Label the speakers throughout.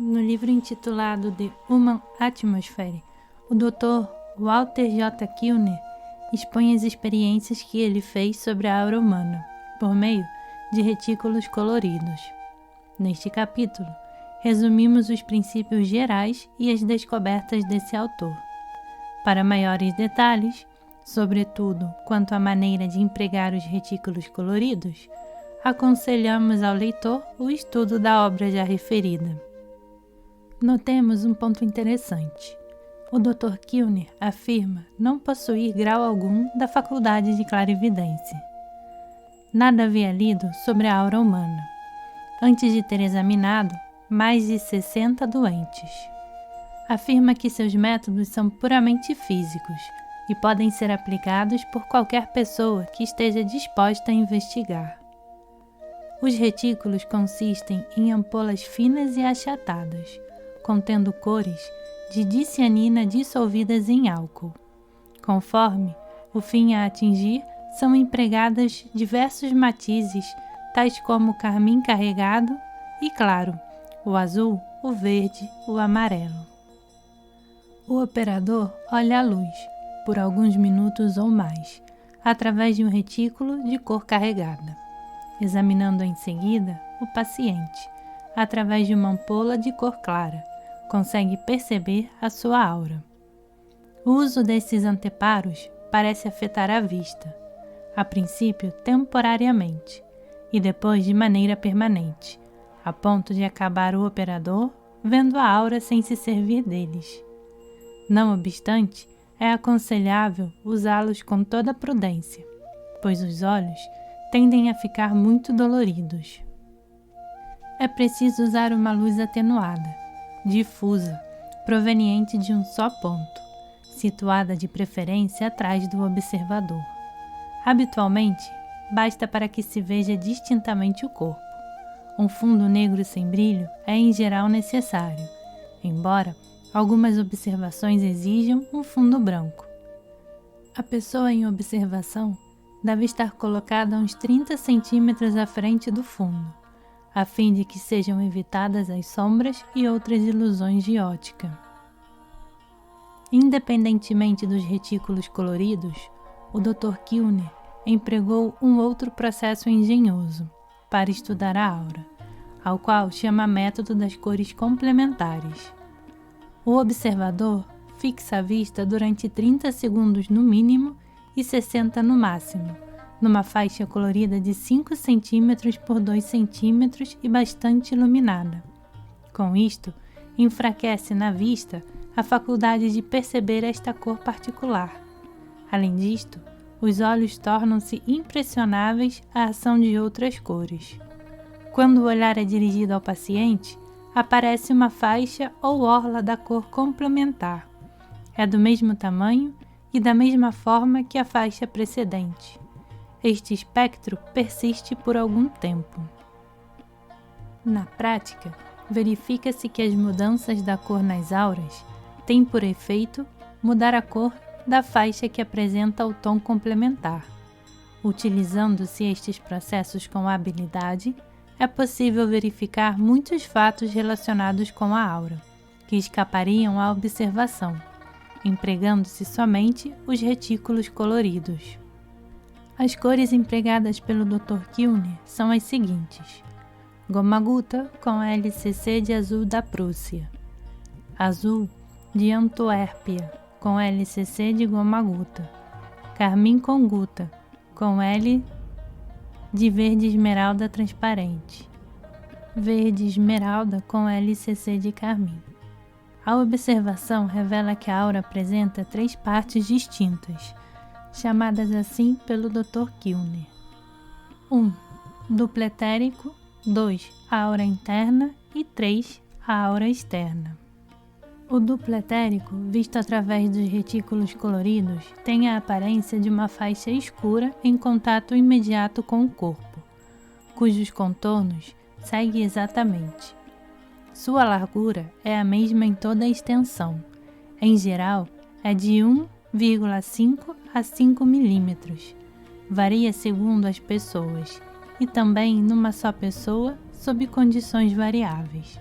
Speaker 1: No livro intitulado The Human Atmosphere, o Dr. Walter J. Kilner expõe as experiências que ele fez sobre a aura humana, por meio de retículos coloridos. Neste capítulo, resumimos os princípios gerais e as descobertas desse autor. Para maiores detalhes, sobretudo quanto à maneira de empregar os retículos coloridos, aconselhamos ao leitor o estudo da obra já referida. Notemos um ponto interessante. O Dr. Kilner afirma não possuir grau algum da faculdade de clarividência. Nada havia lido sobre a aura humana, antes de ter examinado mais de 60 doentes. Afirma que seus métodos são puramente físicos e podem ser aplicados por qualquer pessoa que esteja disposta a investigar. Os retículos consistem em ampolas finas e achatadas, contendo cores de dicianina dissolvidas em álcool. Conforme o fim a atingir, são empregadas diversos matizes, tais como o carmim carregado e claro, o azul, o verde, o amarelo. O operador olha a luz, por alguns minutos ou mais, através de um retículo de cor carregada, examinando em seguida o paciente, através de uma ampola de cor clara, consegue perceber a sua aura. O uso desses anteparos parece afetar a vista, a princípio temporariamente, e depois de maneira permanente, a ponto de acabar o operador vendo a aura sem se servir deles. Não obstante, é aconselhável usá-los com toda prudência, pois os olhos tendem a ficar muito doloridos. É preciso usar uma luz atenuada, difusa, proveniente de um só ponto, situada de preferência atrás do observador. Habitualmente, basta para que se veja distintamente o corpo. Um fundo negro sem brilho é em geral necessário, embora algumas observações exijam um fundo branco. A pessoa em observação deve estar colocada a uns 30 centímetros à frente do fundo, a fim de que sejam evitadas as sombras e outras ilusões de ótica. Independentemente dos retículos coloridos, o Dr. Kilner empregou um outro processo engenhoso para estudar a aura, ao qual chama método das cores complementares. O observador fixa a vista durante 30 segundos no mínimo e 60 no máximo, numa faixa colorida de 5 cm por 2 cm e bastante iluminada. Com isto, enfraquece na vista a faculdade de perceber esta cor particular. Além disto, os olhos tornam-se impressionáveis à ação de outras cores. Quando o olhar é dirigido ao paciente, aparece uma faixa ou orla da cor complementar. É do mesmo tamanho e da mesma forma que a faixa precedente. Este espectro persiste por algum tempo. Na prática, verifica-se que as mudanças da cor nas auras têm por efeito mudar a cor da faixa que apresenta o tom complementar. Utilizando-se estes processos com habilidade, é possível verificar muitos fatos relacionados com a aura, que escapariam à observação, empregando-se somente os retículos coloridos. As cores empregadas pelo Dr. Kilner são as seguintes: goma guta com LCC de azul da Prússia, azul de Antuérpia com LCC de goma guta, carmim com guta com L de verde esmeralda transparente, verde esmeralda com LCC de carmim. A observação revela que a aura apresenta 3 partes distintas, chamadas assim pelo Dr. Kilner. 1. Duplo etérico, 2. A aura interna e 3. A aura externa. O duplo etérico, visto através dos retículos coloridos, tem a aparência de uma faixa escura em contato imediato com o corpo, cujos contornos seguem exatamente. Sua largura é a mesma em toda a extensão. Em geral, é de 1,5 a 5 milímetros. Varia segundo as pessoas e também numa só pessoa sob condições variáveis.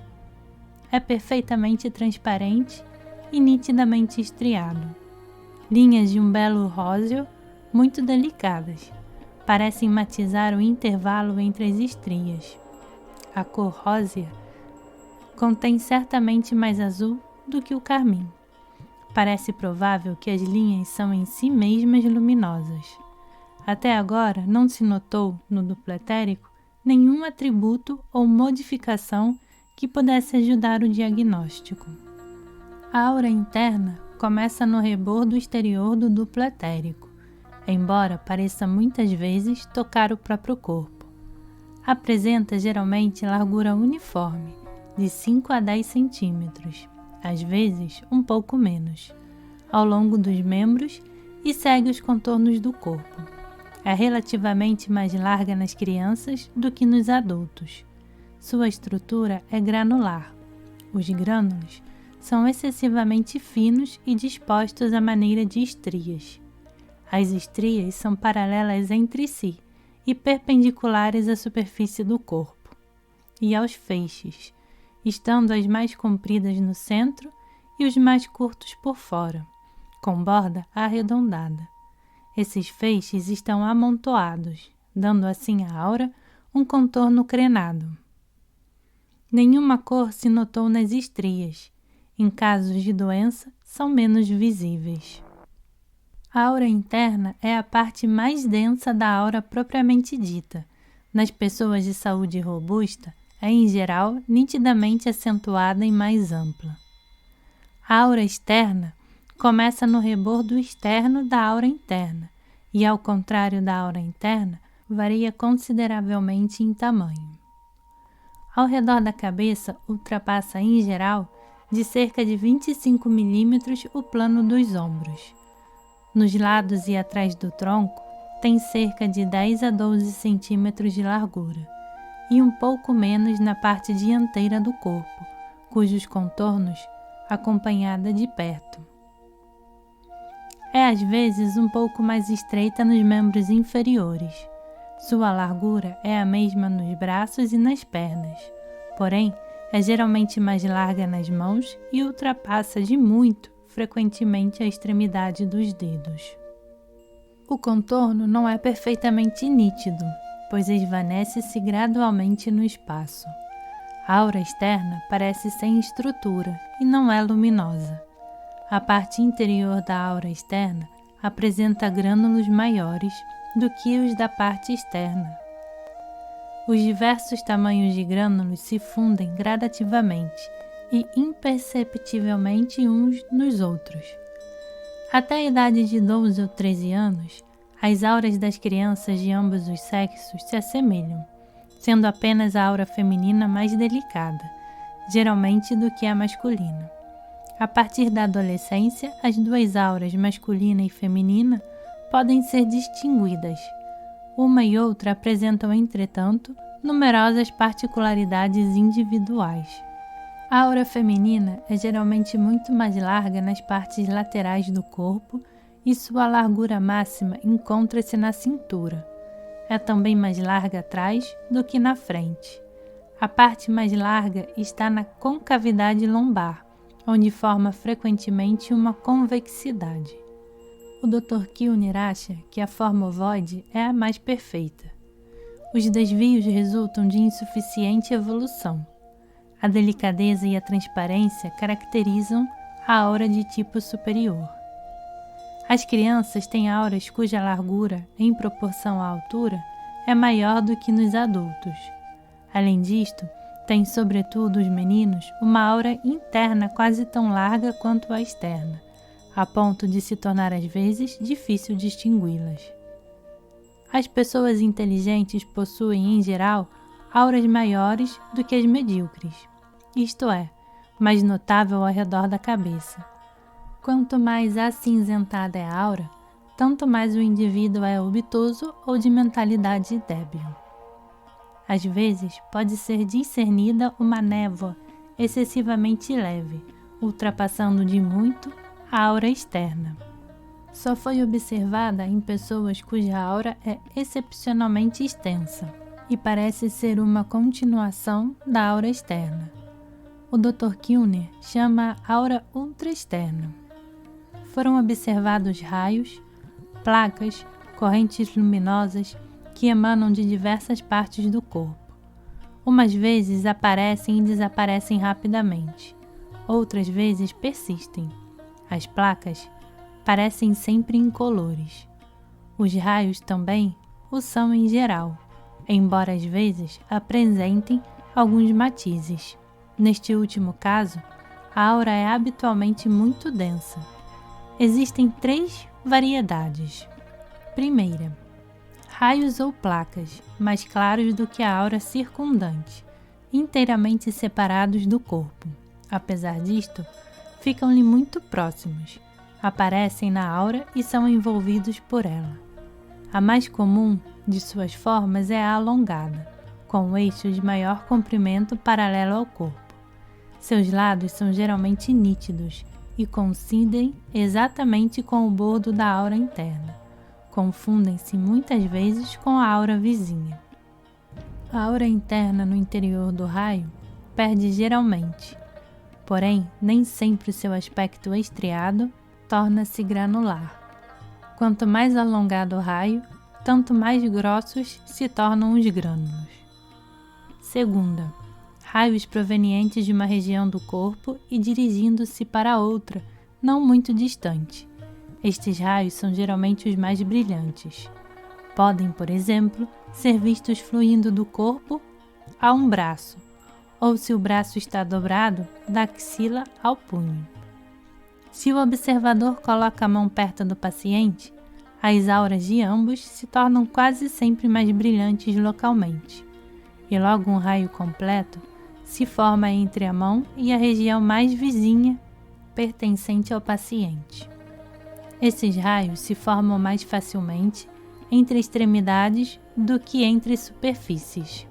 Speaker 1: é perfeitamente transparente e nitidamente estriado. Linhas de um belo róseo muito delicadas parecem matizar o intervalo entre as estrias. A cor rósea contém certamente mais azul do que o carmim. Parece provável que as linhas são em si mesmas luminosas. Até agora não se notou no duplo etérico nenhum atributo ou modificação que pudesse ajudar o diagnóstico. A aura interna começa no rebordo exterior do duplo etérico, embora pareça muitas vezes tocar o próprio corpo. Apresenta geralmente largura uniforme, de 5 a 10 centímetros, às vezes um pouco menos, ao longo dos membros e segue os contornos do corpo. É relativamente mais larga nas crianças do que nos adultos. Sua estrutura é granular. Os grânulos são excessivamente finos e dispostos à maneira de estrias. As estrias são paralelas entre si e perpendiculares à superfície do corpo e aos feixes, estando as mais compridas no centro e os mais curtos por fora, com borda arredondada. Esses feixes estão amontoados, dando assim à aura um contorno crenado. Nenhuma cor se notou nas estrias. Em casos de doença, são menos visíveis. A aura interna é a parte mais densa da aura propriamente dita. Nas pessoas de saúde robusta, é em geral nitidamente acentuada e mais ampla. A aura externa começa no rebordo externo da aura interna e, ao contrário da aura interna, varia consideravelmente em tamanho. Ao redor da cabeça, ultrapassa em geral de cerca de 25 milímetros o plano dos ombros. Nos lados e atrás do tronco, tem cerca de 10 a 12 centímetros de largura e um pouco menos na parte dianteira do corpo, cujos contornos acompanhada de perto. É às vezes um pouco mais estreita nos membros inferiores. Sua largura é a mesma nos braços e nas pernas, porém é geralmente mais larga nas mãos e ultrapassa de muito, frequentemente, a extremidade dos dedos. O contorno não é perfeitamente nítido, pois esvanece-se gradualmente no espaço. A aura externa parece sem estrutura e não é luminosa. A parte interior da aura externa apresenta grânulos maiores do que os da parte externa. Os diversos tamanhos de grânulos se fundem gradativamente e imperceptivelmente uns nos outros. Até a idade de 12 ou 13 anos, as auras das crianças de ambos os sexos se assemelham, sendo apenas a aura feminina mais delicada, geralmente do que a masculina. A partir da adolescência, as duas auras, masculina e feminina, podem ser distinguidas. Uma e outra apresentam, entretanto, numerosas particularidades individuais. A aura feminina é geralmente muito mais larga nas partes laterais do corpo e sua largura máxima encontra-se na cintura. É também mais larga atrás do que na frente. A parte mais larga está na concavidade lombar, onde forma frequentemente uma convexidade. O Dr. Kilner acha que a forma ovoide é a mais perfeita. Os desvios resultam de insuficiente evolução. A delicadeza e a transparência caracterizam a aura de tipo superior. As crianças têm auras cuja largura, em proporção à altura, é maior do que nos adultos. Além disto, têm, sobretudo os meninos, uma aura interna quase tão larga quanto a externa, a ponto de se tornar às vezes difícil distingui-las. As pessoas inteligentes possuem, em geral, auras maiores do que as medíocres, isto é, mais notável ao redor da cabeça. Quanto mais acinzentada é a aura, tanto mais o indivíduo é obtuso ou de mentalidade débil. Às vezes, pode ser discernida uma névoa excessivamente leve, ultrapassando de muito a aura externa. Só foi observada em pessoas cuja aura é excepcionalmente extensa e parece ser uma continuação da aura externa. o Dr. Kilner chama a aura ultraexterna. Foram observados raios, placas, correntes luminosas que emanam de diversas partes do corpo. Umas vezes aparecem e desaparecem rapidamente, outras vezes persistem. As placas parecem sempre incolores. Os raios também o são em geral, embora às vezes apresentem alguns matizes. Neste último caso, a aura é habitualmente muito densa. Existem 3 variedades. Primeira, raios ou placas, mais claros do que a aura circundante, inteiramente separados do corpo. Apesar disto, ficam-lhe muito próximos, aparecem na aura e são envolvidos por ela. A mais comum de suas formas é a alongada, com o eixo de maior comprimento paralelo ao corpo. Seus lados são geralmente nítidos e coincidem exatamente com o bordo da aura interna. Confundem-se muitas vezes com a aura vizinha. A aura interna no interior do raio perde geralmente, porém nem sempre seu aspecto estriado torna-se granular. Quanto mais alongado o raio, tanto mais grossos se tornam os grânulos. Segunda, raios provenientes de uma região do corpo e dirigindo-se para outra, não muito distante. Estes raios são geralmente os mais brilhantes. Podem, por exemplo, ser vistos fluindo do corpo a um braço, ou se o braço está dobrado, da axila ao punho. Se o observador coloca a mão perto do paciente, as auras de ambos se tornam quase sempre mais brilhantes localmente, e logo um raio completo se forma entre a mão e a região mais vizinha pertencente ao paciente. Esses raios se formam mais facilmente entre extremidades do que entre superfícies.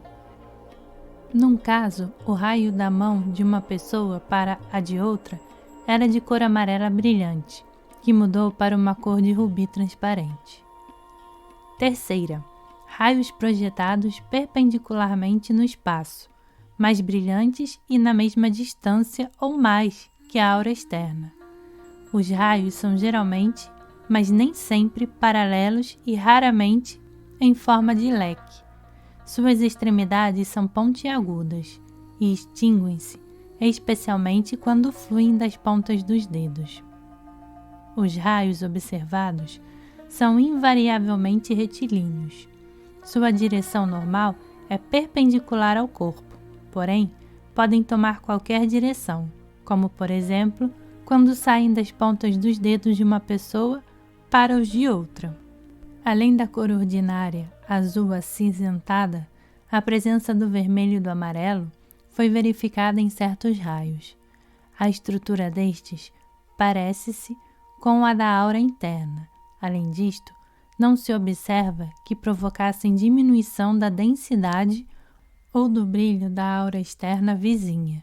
Speaker 1: Num caso, o raio da mão de uma pessoa para a de outra era de cor amarela brilhante, que mudou para uma cor de rubi transparente. Terceira, raios projetados perpendicularmente no espaço, mais brilhantes e na mesma distância ou mais que a aura externa. Os raios são geralmente, mas nem sempre, paralelos e raramente em forma de leque. Suas extremidades são pontiagudas e extinguem-se, especialmente quando fluem das pontas dos dedos. Os raios observados são invariavelmente retilíneos. Sua direção normal é perpendicular ao corpo, porém, podem tomar qualquer direção, como, por exemplo, quando saem das pontas dos dedos de uma pessoa para os de outra. Além da cor ordinária, azul acinzentada, a presença do vermelho e do amarelo foi verificada em certos raios. A estrutura destes parece-se com a da aura interna. Além disto, não se observa que provocassem diminuição da densidade ou do brilho da aura externa vizinha.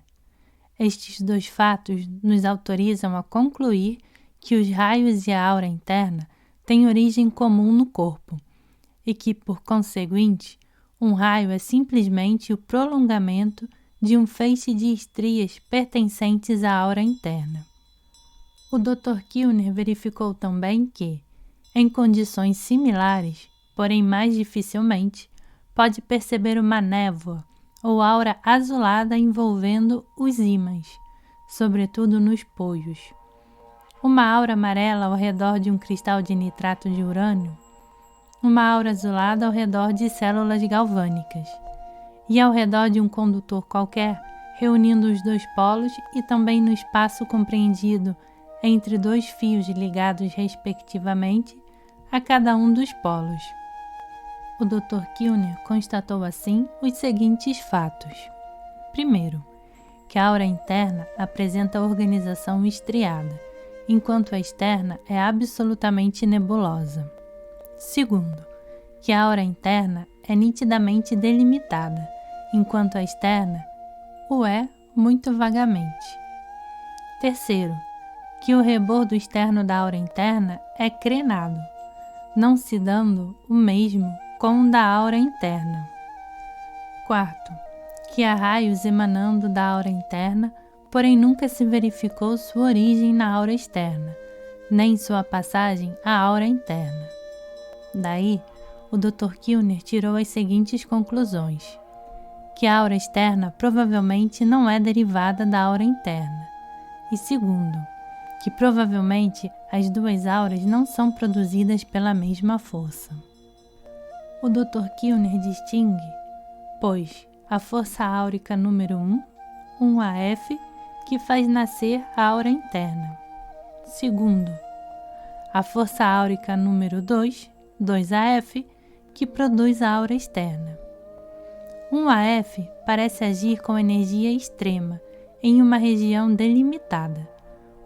Speaker 1: Estes 2 fatos nos autorizam a concluir que os raios e a aura interna têm origem comum no corpo e que, por conseguinte, um raio é simplesmente o prolongamento de um feixe de estrias pertencentes à aura interna. O Dr. Kilner verificou também que, em condições similares, porém mais dificilmente, pode perceber uma névoa ou aura azulada envolvendo os ímãs, sobretudo nos poios. Uma aura amarela ao redor de um cristal de nitrato de urânio, uma aura azulada ao redor de células galvânicas, e ao redor de um condutor qualquer, reunindo os 2 polos e também no espaço compreendido entre 2 fios ligados respectivamente a cada um dos polos. O Dr. Kilner constatou assim os seguintes fatos. Primeiro, que a aura interna apresenta organização estriada, enquanto a externa é absolutamente nebulosa. Segundo, que a aura interna é nitidamente delimitada, enquanto a externa o é muito vagamente. Terceiro, que o rebordo externo da aura interna é crenado, não se dando o mesmo com o da aura interna. Quarto, que há raios emanando da aura interna porém nunca se verificou sua origem na aura externa, nem sua passagem à aura interna. Daí, o Dr. Kilner tirou as seguintes conclusões: que a aura externa provavelmente não é derivada da aura interna, e segundo, que provavelmente as duas auras não são produzidas pela mesma força. O Dr. Kilner distingue, pois, a força áurica número 1, 1AF, que faz nascer a aura interna. Segundo, a força áurica número 2, 2AF, que produz a aura externa. 1AF parece agir com energia extrema em uma região delimitada.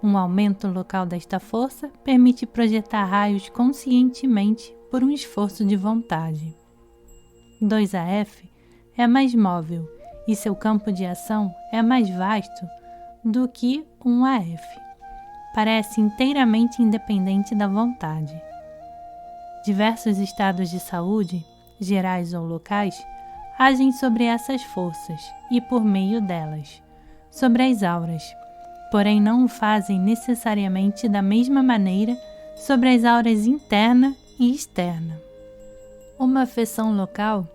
Speaker 1: Um aumento local desta força permite projetar raios conscientemente por um esforço de vontade. 2AF é mais móvel e seu campo de ação é mais vasto do que 1AF. Parece inteiramente independente da vontade. Diversos estados de saúde, gerais ou locais, agem sobre essas forças e por meio delas, sobre as auras, porém não o fazem necessariamente da mesma maneira sobre as auras interna e externa. Uma afecção local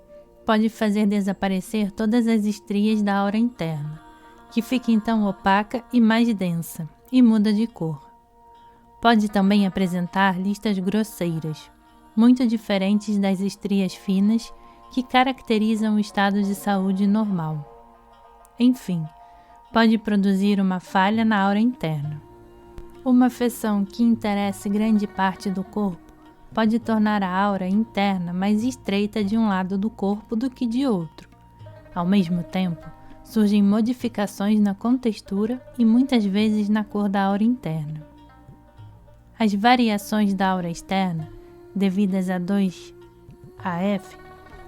Speaker 1: pode fazer desaparecer todas as estrias da aura interna, que fica então opaca e mais densa, e muda de cor. Pode também apresentar listas grosseiras, muito diferentes das estrias finas que caracterizam o estado de saúde normal. Enfim, pode produzir uma falha na aura interna. Uma afecção que interesse grande parte do corpo pode tornar a aura interna mais estreita de um lado do corpo do que de outro. Ao mesmo tempo, surgem modificações na contextura e muitas vezes na cor da aura interna. As variações da aura externa, devidas a 2AF,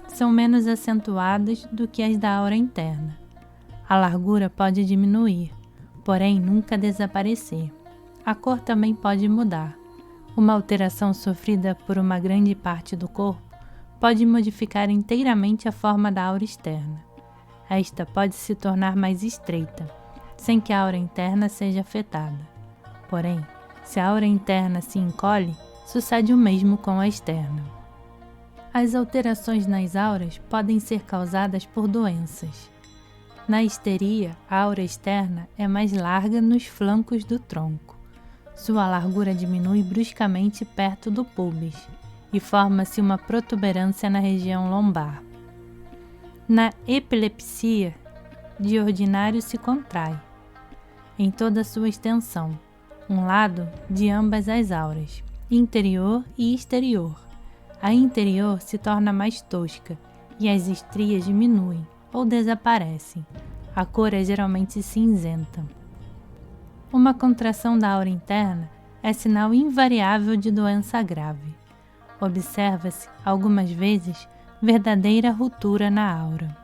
Speaker 1: são menos acentuadas do que as da aura interna. A largura pode diminuir, porém nunca desaparecer. A cor também pode mudar. Uma alteração sofrida por uma grande parte do corpo pode modificar inteiramente a forma da aura externa. Esta pode se tornar mais estreita, sem que a aura interna seja afetada. Porém, se a aura interna se encolhe, sucede o mesmo com a externa. As alterações nas auras podem ser causadas por doenças. Na histeria, a aura externa é mais larga nos flancos do tronco. Sua largura diminui bruscamente perto do púbis e forma-se uma protuberância na região lombar. Na epilepsia, de ordinário se contrai, em toda sua extensão, um lado de ambas as auras, interior e exterior. A interior se torna mais tosca e as estrias diminuem ou desaparecem. A cor é geralmente cinzenta. Uma contração da aura interna é sinal invariável de doença grave. Observa-se, algumas vezes, verdadeira ruptura na aura.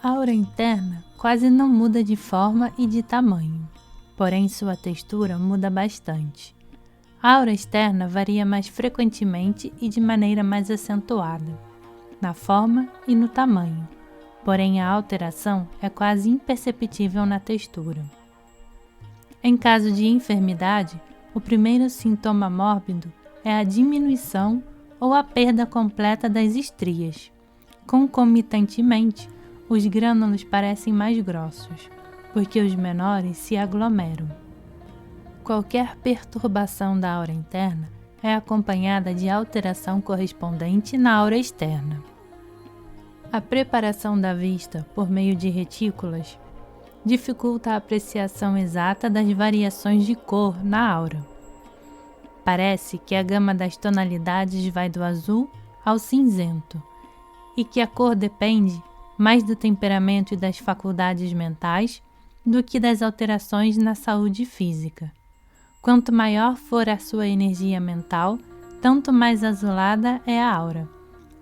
Speaker 1: A aura interna quase não muda de forma e de tamanho, porém sua textura muda bastante. A aura externa varia mais frequentemente e de maneira mais acentuada, na forma e no tamanho, porém a alteração é quase imperceptível na textura. Em caso de enfermidade, o primeiro sintoma mórbido é a diminuição ou a perda completa das estrias. Concomitantemente, os grânulos parecem mais grossos, porque os menores se aglomeram. Qualquer perturbação da aura interna é acompanhada de alteração correspondente na aura externa. A preparação da vista por meio de retículas dificulta a apreciação exata das variações de cor na aura. Parece que a gama das tonalidades vai do azul ao cinzento e que a cor depende mais do temperamento e das faculdades mentais do que das alterações na saúde física. Quanto maior for a sua energia mental, tanto mais azulada é a aura.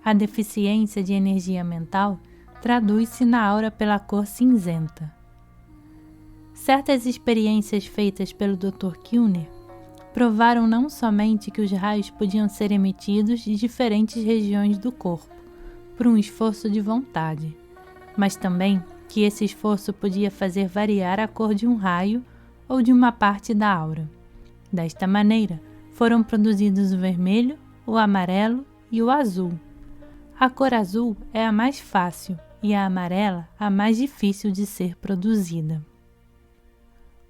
Speaker 1: A deficiência de energia mental traduz-se na aura pela cor cinzenta. Certas experiências feitas pelo Dr. Kilner provaram não somente que os raios podiam ser emitidos de diferentes regiões do corpo, por um esforço de vontade, mas também que esse esforço podia fazer variar a cor de um raio ou de uma parte da aura. Desta maneira, foram produzidos o vermelho, o amarelo e o azul. A cor azul é a mais fácil e a amarela a mais difícil de ser produzida.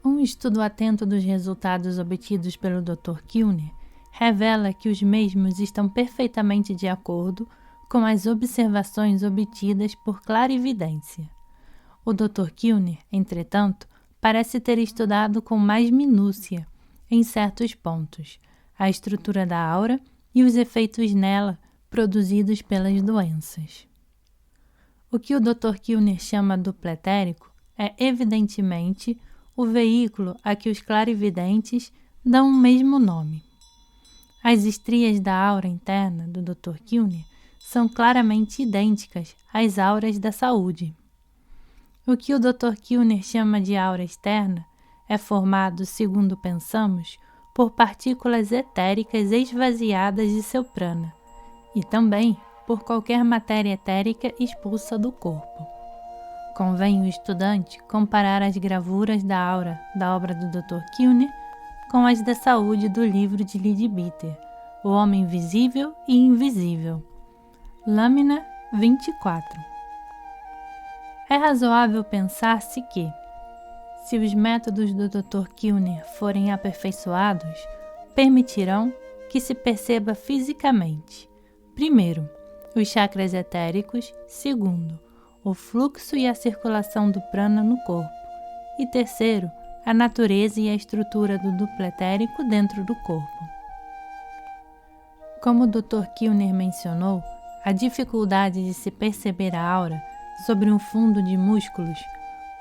Speaker 1: Um estudo atento dos resultados obtidos pelo Dr. Kilner revela que os mesmos estão perfeitamente de acordo com as observações obtidas por clarividência. O Dr. Kilner, entretanto, parece ter estudado com mais minúcia, em certos pontos, a estrutura da aura e os efeitos nela produzidos pelas doenças. O que o Dr. Kilner chama do pletérico é, evidentemente, o veículo a que os clarividentes dão o mesmo nome. As estrias da aura interna do Dr. Kilner são claramente idênticas às auras da saúde. O que o Dr. Kilner chama de aura externa é formado, segundo pensamos, por partículas etéricas esvaziadas de seu prana e também por qualquer matéria etérica expulsa do corpo. Convém o estudante comparar as gravuras da aura da obra do Dr. Kilner com as da saúde do livro de Leadbeater, O Homem Visível e Invisível, Lâmina 24. É razoável pensar-se que, se os métodos do Dr. Kilner forem aperfeiçoados, permitirão que se perceba fisicamente, primeiro, os chakras etéricos, segundo, o fluxo e a circulação do prana no corpo, e terceiro, a natureza e a estrutura do duplo etérico dentro do corpo. Como o Dr. Kilner mencionou, a dificuldade de se perceber a aura sobre um fundo de músculos,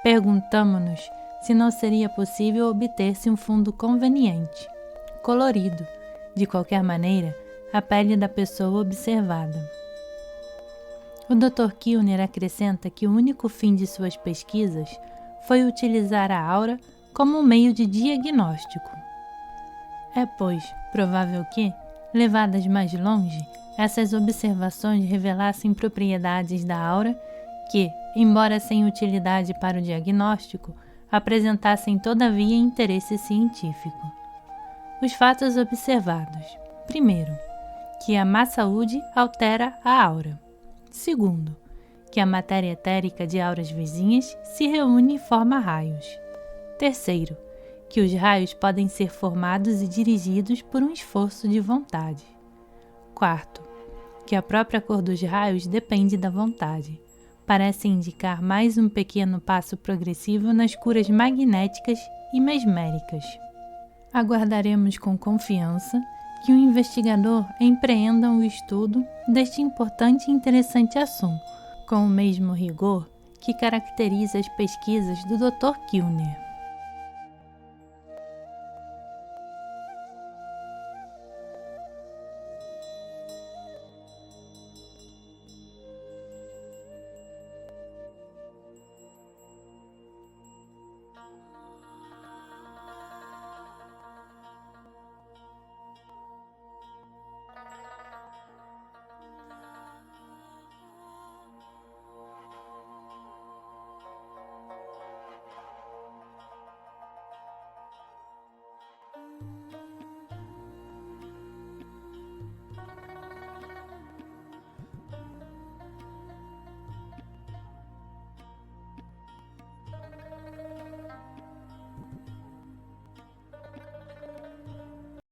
Speaker 1: perguntamo-nos se não seria possível obter-se um fundo conveniente, colorido, de qualquer maneira, a pele da pessoa observada. O Dr. Kilner acrescenta que o único fim de suas pesquisas foi utilizar a aura como um meio de diagnóstico. É, pois, provável que, levadas mais longe, essas observações revelassem propriedades da aura que, embora sem utilidade para o diagnóstico, apresentassem todavia interesse científico. Os fatos observados. Primeiro, que a má saúde altera a aura. Segundo, que a matéria etérica de auras vizinhas se reúne e forma raios. Terceiro, que os raios podem ser formados e dirigidos por um esforço de vontade. Quarto, que a própria cor dos raios depende da vontade. Parece indicar mais um pequeno passo progressivo nas curas magnéticas e mesméricas. Aguardaremos com confiança que o investigador empreenda o estudo deste importante e interessante assunto, com o mesmo rigor que caracteriza as pesquisas do Dr. Kilner.